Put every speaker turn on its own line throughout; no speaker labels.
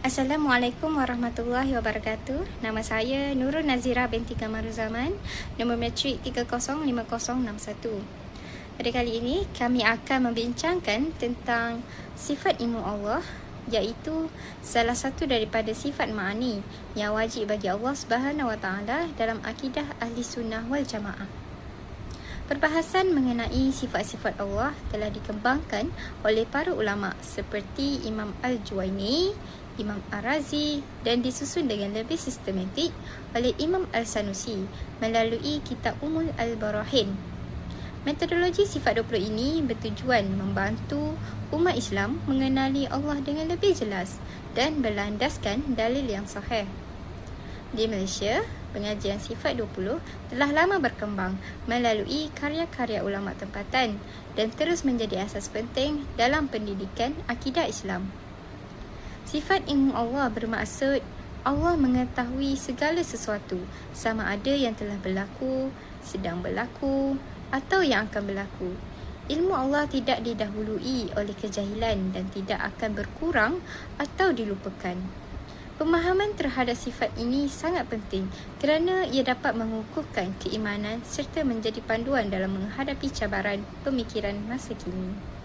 Assalamualaikum warahmatullahi wabarakatuh. Nama saya Nurul Nazira binti Kamaruzaman, nombor matrik 305061. Pada kali ini, kami akan membincangkan tentang sifat ilmu Allah, iaitu salah satu daripada sifat ma'ani yang wajib bagi Allah SWT dalam akidah Ahli Sunnah wal Jamaah. Perbahasan mengenai sifat-sifat Allah telah dikembangkan oleh para ulama seperti Imam Al-Juwaini, Imam Ar-Razi dan disusun dengan lebih sistematik oleh Imam Al-Sanusi melalui kitab Umul Al-Barahin. Metodologi sifat 20 ini bertujuan membantu umat Islam mengenali Allah dengan lebih jelas dan berlandaskan dalil yang sahih. Di Malaysia, pengajian sifat 20 telah lama berkembang melalui karya-karya ulama tempatan dan terus menjadi asas penting dalam pendidikan akidah Islam. Sifat ilmu Allah bermaksud Allah mengetahui segala sesuatu, sama ada yang telah berlaku, sedang berlaku atau yang akan berlaku. Ilmu Allah tidak didahului oleh kejahilan dan tidak akan berkurang atau dilupakan. Pemahaman terhadap sifat ini sangat penting kerana ia dapat mengukuhkan keimanan serta menjadi panduan dalam menghadapi cabaran pemikiran masa kini.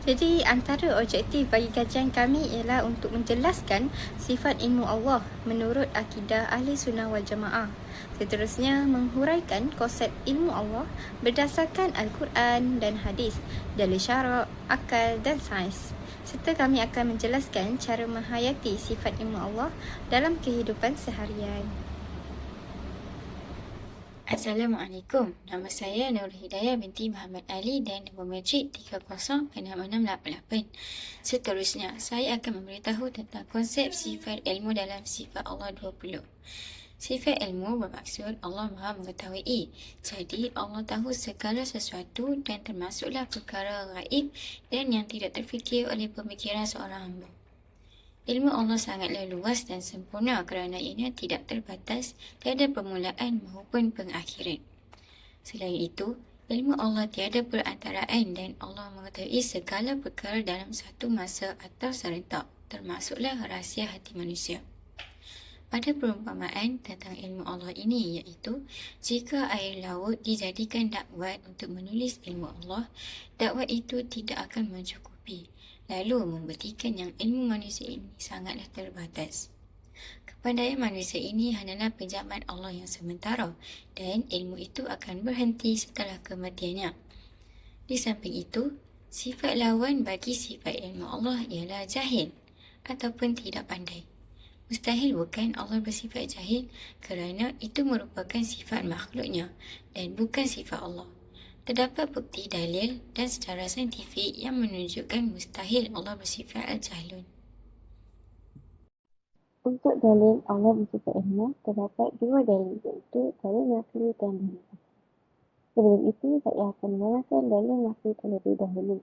Jadi antara objektif bagi kajian kami ialah untuk menjelaskan sifat ilmu Allah menurut akidah Ahli Sunnah wal Jamaah. Seterusnya menghuraikan konsep ilmu Allah berdasarkan Al-Quran dan hadis, dalil syarak, akal dan sains. Serta kami akan menjelaskan cara menghayati sifat ilmu Allah dalam kehidupan seharian.
Assalamualaikum. Nama saya Nur Hidayah binti Muhammad Ali dan nombor matrik 306688. Seterusnya, saya akan memberitahu tentang konsep sifat ilmu dalam sifat Allah 20. Sifat ilmu bermaksud Allah Maha mengetahui. Jadi, Allah tahu segala sesuatu dan termasuklah perkara gaib dan yang tidak terfikir oleh pemikiran seorang hamba. Ilmu Allah sangatlah luas dan sempurna kerana ianya tidak terbatas, tiada permulaan maupun pengakhiran. Selain itu, ilmu Allah tiada perantaraan dan Allah mengetahui segala perkara dalam satu masa atau serentak, termasuklah rahsia hati manusia. Ada perumpamaan tentang ilmu Allah ini, iaitu jika air laut dijadikan dakwat untuk menulis ilmu Allah, dakwat itu tidak akan mencukupi, lalu membuktikan yang ilmu manusia ini sangatlah terbatas. Kepandaian manusia ini hanyalah pinjaman Allah yang sementara dan ilmu itu akan berhenti setelah kematiannya. Di samping itu, sifat lawan bagi sifat ilmu Allah ialah jahil ataupun tidak pandai. Mustahil bukan Allah bersifat jahil kerana itu merupakan sifat makhluknya dan bukan sifat Allah. Terdapat bukti dalil dan secara saintifik yang menunjukkan mustahil Allah bersifat al-jahlun.
Untuk dalil Allah bersifat ilmu, terdapat dua dalil, iaitu dalil nakli dan dalil akli. Sebelum itu, saya akan menerangkan dalil nakli terlebih dahulu.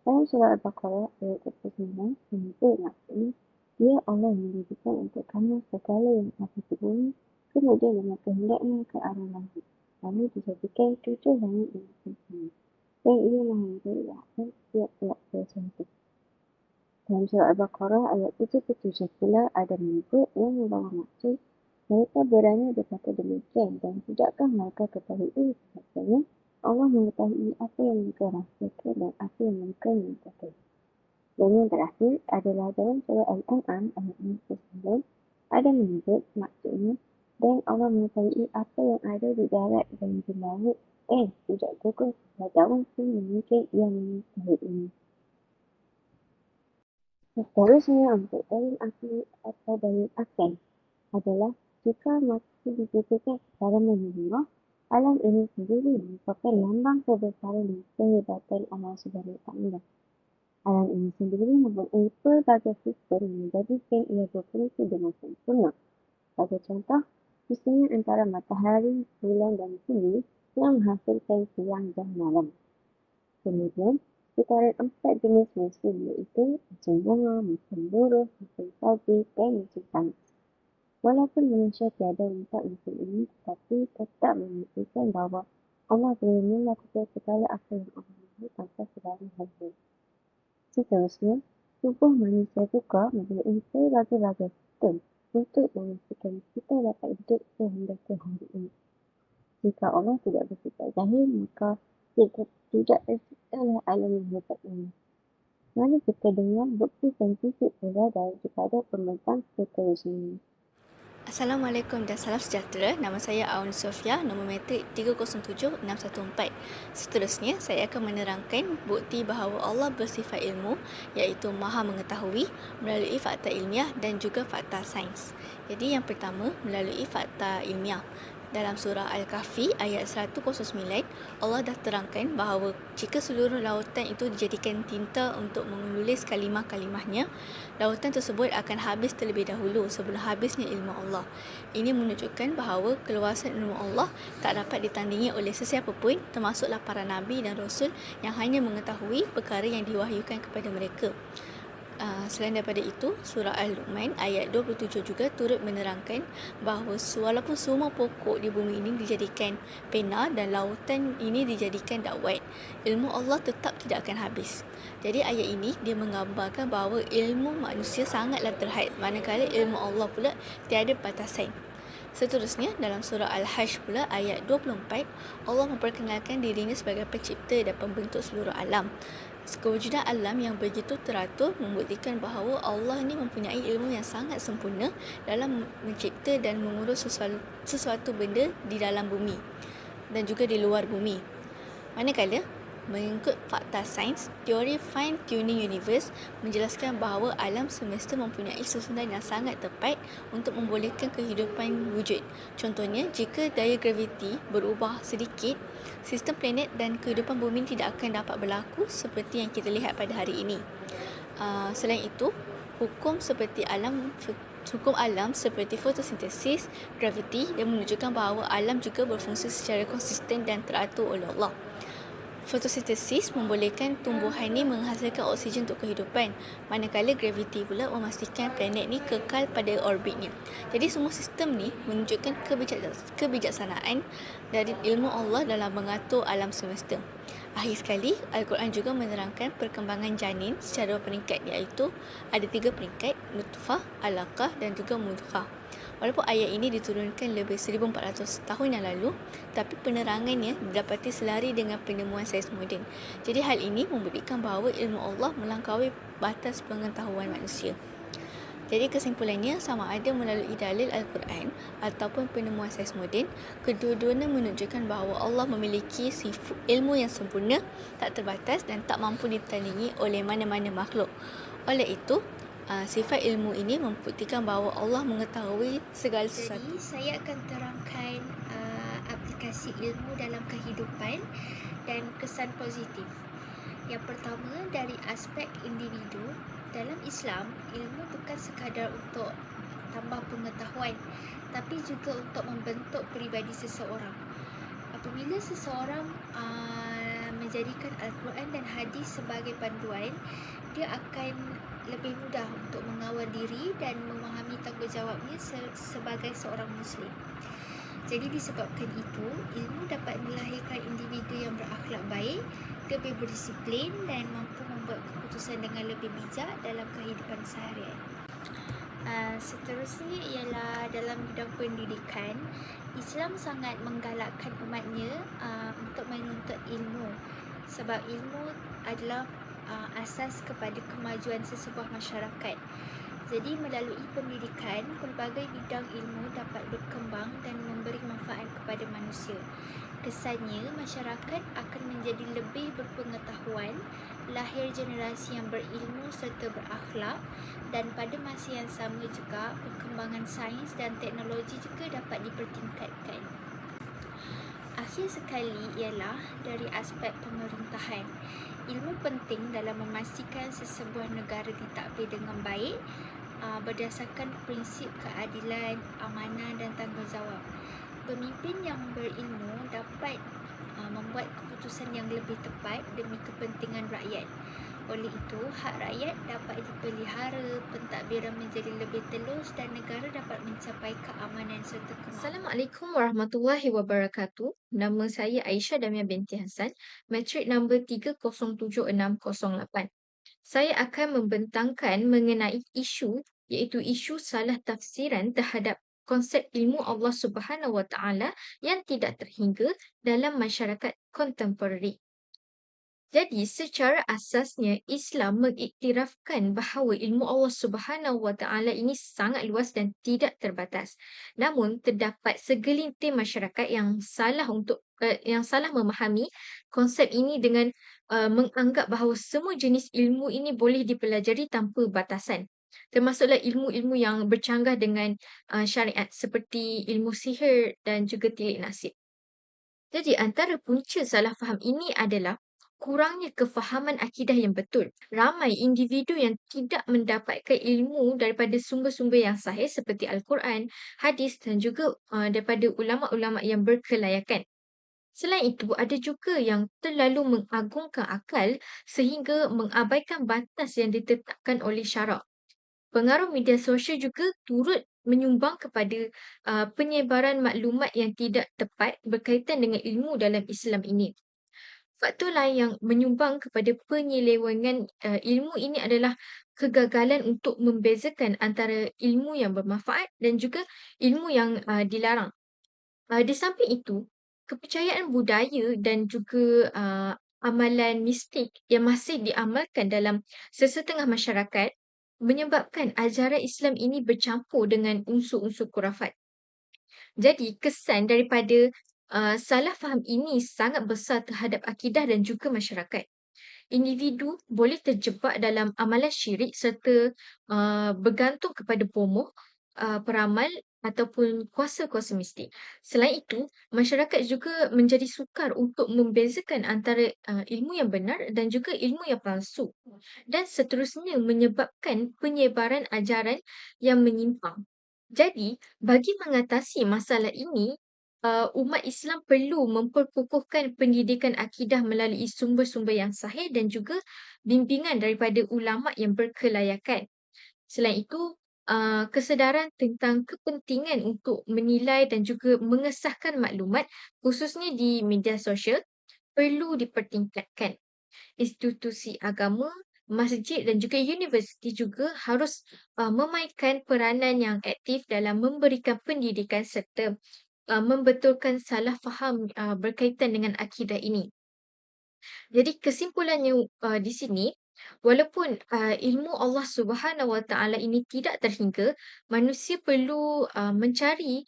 Dalam surah Al-Baqarah ayat 29 menyebut maksudnya, dia Allah menjadikan untuk kamu segala yang ada di bumi, kemudian dengan kehendaknya ke arah langit. Lalu dijadikan 7 langit yang sempurna. Dan ia maha mengetahui tiap-tiap sesuatu. Dalam surah Al-Baqarah ayat 77 pula ada menyebut yang membawa maksud mereka berani berkata demikian dan tidakkah mereka ketahui bahasanya Allah mengetahui apa yang mereka rahsiakan dan apa yang mereka nyatakan. Dan yang terakhir adalah dalam surah Al-An'am ayat 59 ada menyebut maksudnya dan Allah mengetahui apa yang ada di darat dan di langit dan tidak cukup pengetahuan pun mungkin yang mengetahuinya. Seterusnya untuk dalil akli atau dalil akal adalah jika masih dipikirkan secara menyeluruh, alam ini sendiri merupakan lambang kebesaran dan kehebatan Allah Subhanahu Wa Taala. Alam ini sendiri mempunyai pelbagai fitur yang menjadikan ia berfungsi dengan sempurna. Sebagai contoh, fungsinya antara matahari, bulan dan bumi yang menghasilkan siang dan malam. Kemudian, sekitaran 4 jenis musim iaitu musim bunga, musim buruh, musim salji dan musim panas. Walaupun manusia tiada minta musim ini, tetapi tetap membuktikan bahawa Allah boleh melakukan segala apa yang Allah mahu tanpa segala hal. Seterusnya, tubuh manusia juga mempunyai pelbagai-bagai sistem untuk memastikan kita dapat hidup sehingga ke hari ini. Jika Allah tidak bersifat jahil, maka kita tidak terciptalah alam yang hebat ini. Mari kita dengar bukti saintifik pula dan juga ada pembentang seterusnya.
Assalamualaikum dan salam sejahtera. Nama saya Aun Sofia, nombor matrik 307614. Seterusnya, saya akan menerangkan bukti bahawa Allah bersifat ilmu, iaitu Maha Mengetahui melalui fakta ilmiah dan juga fakta sains. Jadi yang pertama, melalui fakta ilmiah. Dalam surah Al-Kahfi ayat 109, Allah dah terangkan bahawa jika seluruh lautan itu dijadikan tinta untuk menulis kalimah-kalimahnya, lautan tersebut akan habis terlebih dahulu sebelum habisnya ilmu Allah. Ini menunjukkan bahawa keluasan ilmu Allah tak dapat ditandingi oleh sesiapa pun, termasuklah para nabi dan rasul yang hanya mengetahui perkara yang diwahyukan kepada mereka. Selain daripada itu, surah Al-Luqman ayat 27 juga turut menerangkan bahawa walaupun semua pokok di bumi ini dijadikan pena dan lautan ini dijadikan dakwat, ilmu Allah tetap tidak akan habis. Jadi ayat ini dia menggambarkan bahawa ilmu manusia sangatlah terhad, manakala ilmu Allah pula tiada batasan. Seterusnya, dalam surah Al-Hajj pula ayat 24, Allah memperkenalkan dirinya sebagai pencipta dan pembentuk seluruh alam. Kewujudan alam yang begitu teratur membuktikan bahawa Allah ni mempunyai ilmu yang sangat sempurna dalam mencipta dan mengurus sesuatu benda di dalam bumi dan juga di luar bumi. Manakala, mengikut fakta sains, teori fine tuning universe menjelaskan bahawa alam semesta mempunyai susunan yang sangat tepat untuk membolehkan kehidupan wujud. Contohnya, jika daya graviti berubah sedikit, sistem planet dan kehidupan bumi tidak akan dapat berlaku seperti yang kita lihat pada hari ini. Selain itu, hukum alam seperti fotosintesis, graviti dan menunjukkan bahawa alam juga berfungsi secara konsisten dan teratur oleh Allah. Fotosintesis membolehkan tumbuhan ni menghasilkan oksigen untuk kehidupan, manakala graviti pula memastikan planet ni kekal pada orbitnya. Jadi semua sistem ni menunjukkan kebijaksanaan dari ilmu Allah dalam mengatur alam semesta. Akhir sekali, Al-Quran juga menerangkan perkembangan janin secara peringkat, iaitu ada 3 peringkat, nutfah, alaqah dan juga mudghah. Walaupun ayat ini diturunkan lebih 1400 tahun yang lalu, tapi penerangannya didapati selari dengan penemuan sains moden. Jadi hal ini membuktikan bahawa ilmu Allah melampaui batas pengetahuan manusia. Jadi kesimpulannya, sama ada melalui dalil Al-Quran ataupun penemuan sains moden, kedua-duanya menunjukkan bahawa Allah memiliki ilmu yang sempurna, tak terbatas dan tak mampu ditandingi oleh mana-mana makhluk. Oleh itu, sifat ilmu ini membuktikan bahawa Allah mengetahui segala sesuatu.
Jadi saya akan terangkan aplikasi ilmu dalam kehidupan dan kesan positif. Yang pertama, dari aspek individu. Dalam Islam, ilmu bukan sekadar untuk tambah pengetahuan, tapi juga untuk membentuk peribadi seseorang. Apabila seseorang menjadikan Al-Quran dan hadis sebagai panduan, dia akan lebih mudah untuk mengawal diri dan memahami tanggungjawabnya sebagai seorang Muslim. Jadi disebabkan itu, ilmu dapat melahirkan individu yang berakhlak baik, lebih berdisiplin dan mampu membuat keputusan dengan lebih bijak dalam kehidupan seharian. Seterusnya ialah dalam bidang pendidikan, Islam sangat menggalakkan umatnya untuk menuntut ilmu, sebab ilmu adalah asas kepada kemajuan sesebuah masyarakat. Jadi melalui pendidikan, pelbagai bidang ilmu dapat berkembang dan memberi manfaat kepada manusia. Kesannya, masyarakat akan menjadi lebih berpengetahuan, lahir generasi yang berilmu serta berakhlak, dan pada masa yang sama juga perkembangan sains dan teknologi juga dapat dipertingkatkan. Akhir sekali ialah dari aspek pemerintahan. Ilmu penting dalam memastikan sesebuah negara ditadbir dengan baik berdasarkan prinsip keadilan, amanah dan tanggungjawab. Pemimpin yang berilmu dapat membuat keputusan yang lebih tepat demi kepentingan rakyat. Oleh itu, hak rakyat dapat dipelihara, pentadbiran menjadi lebih telus dan negara dapat mencapai keamanan serta kemakmuran.
Assalamualaikum warahmatullahi wabarakatuh. Nama saya Aisyah Damia binti Hassan, matrik nombor 307608.
saya akan membentangkan mengenai isu iaitu isu salah tafsiran terhadap konsep ilmu Allah Subhanahu Wa Taala yang tidak terhingga dalam masyarakat kontemporari. Jadi, secara asasnya Islam mengiktirafkan bahawa ilmu Allah Subhanahu Wa Taala ini sangat luas dan tidak terbatas. Namun, terdapat segelintir masyarakat yang salah memahami konsep ini dengan menganggap bahawa semua jenis ilmu ini boleh dipelajari tanpa batasan. Termasuklah ilmu-ilmu yang bercanggah dengan syariat seperti ilmu sihir dan juga tilik nasib. Jadi antara punca salah faham ini adalah kurangnya kefahaman akidah yang betul. Ramai individu yang tidak mendapatkan ilmu daripada sumber-sumber yang sahih seperti Al-Quran, hadis dan juga daripada ulama-ulama yang berkelayakan. Selain itu, ada juga yang terlalu mengagungkan akal sehingga mengabaikan batas yang ditetapkan oleh syarak. Pengaruh media sosial juga turut menyumbang kepada penyebaran maklumat yang tidak tepat berkaitan dengan ilmu dalam Islam ini. Faktor lain yang menyumbang kepada penyelewengan ilmu ini adalah kegagalan untuk membezakan antara ilmu yang bermanfaat dan juga ilmu yang dilarang. Di samping itu, kepercayaan budaya dan juga amalan mistik yang masih diamalkan dalam sesetengah masyarakat menyebabkan ajaran Islam ini bercampur dengan unsur-unsur khurafat. Jadi, kesan daripada salah faham ini sangat besar terhadap akidah dan juga masyarakat. Individu boleh terjebak dalam amalan syirik serta bergantung kepada pomoh, peramal ataupun kuasa-kuasa mistik. Selain itu, masyarakat juga menjadi sukar untuk membezakan antara ilmu yang benar dan juga ilmu yang palsu dan seterusnya menyebabkan penyebaran ajaran yang menyimpang. Jadi, bagi mengatasi masalah ini, umat Islam perlu memperkukuhkan pendidikan akidah melalui sumber-sumber yang sahih dan juga bimbingan daripada ulama yang berkelayakan. Selain itu, kesedaran tentang kepentingan untuk menilai dan juga mengesahkan maklumat khususnya di media sosial perlu dipertingkatkan. Institusi agama, masjid dan juga universiti juga harus memainkan peranan yang aktif dalam memberikan pendidikan serta membetulkan salah faham berkaitan dengan akidah ini. Jadi kesimpulannya di sini, walaupun ilmu Allah Subhanahu Wa Taala ini tidak terhingga, manusia perlu mencari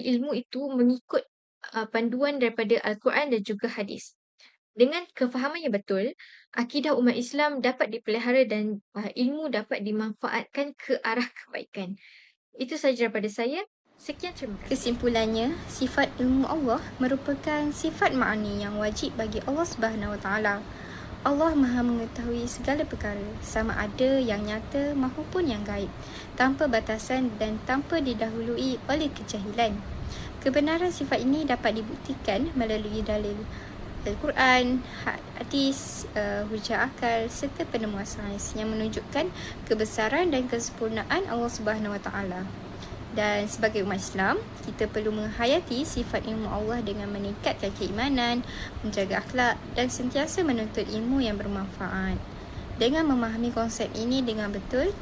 ilmu itu mengikut panduan daripada Al-Quran dan juga hadis. Dengan kefahaman yang betul, akidah umat Islam dapat dipelihara dan ilmu dapat dimanfaatkan ke arah kebaikan. Itu sahaja daripada saya. Sekian, terima kasih.
Kesimpulannya, sifat ilmu Allah merupakan sifat ma'ani yang wajib bagi Allah Subhanahu Wa Taala. Allah Maha mengetahui segala perkara, sama ada yang nyata maupun yang gaib, tanpa batasan dan tanpa didahului oleh kejahilan. Kebenaran sifat ini dapat dibuktikan melalui dalil Al-Quran, hadis, hujah akal serta penemuan sains yang menunjukkan kebesaran dan kesempurnaan Allah Subhanahu Wa Taala. Dan sebagai umat Islam, kita perlu menghayati sifat ilmu Allah dengan meningkatkan keimanan, menjaga akhlak dan sentiasa menuntut ilmu yang bermanfaat. Dengan memahami konsep ini dengan betul,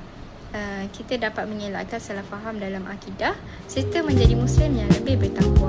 kita dapat mengelakkan salah faham dalam akidah serta menjadi Muslim yang lebih bertakwa.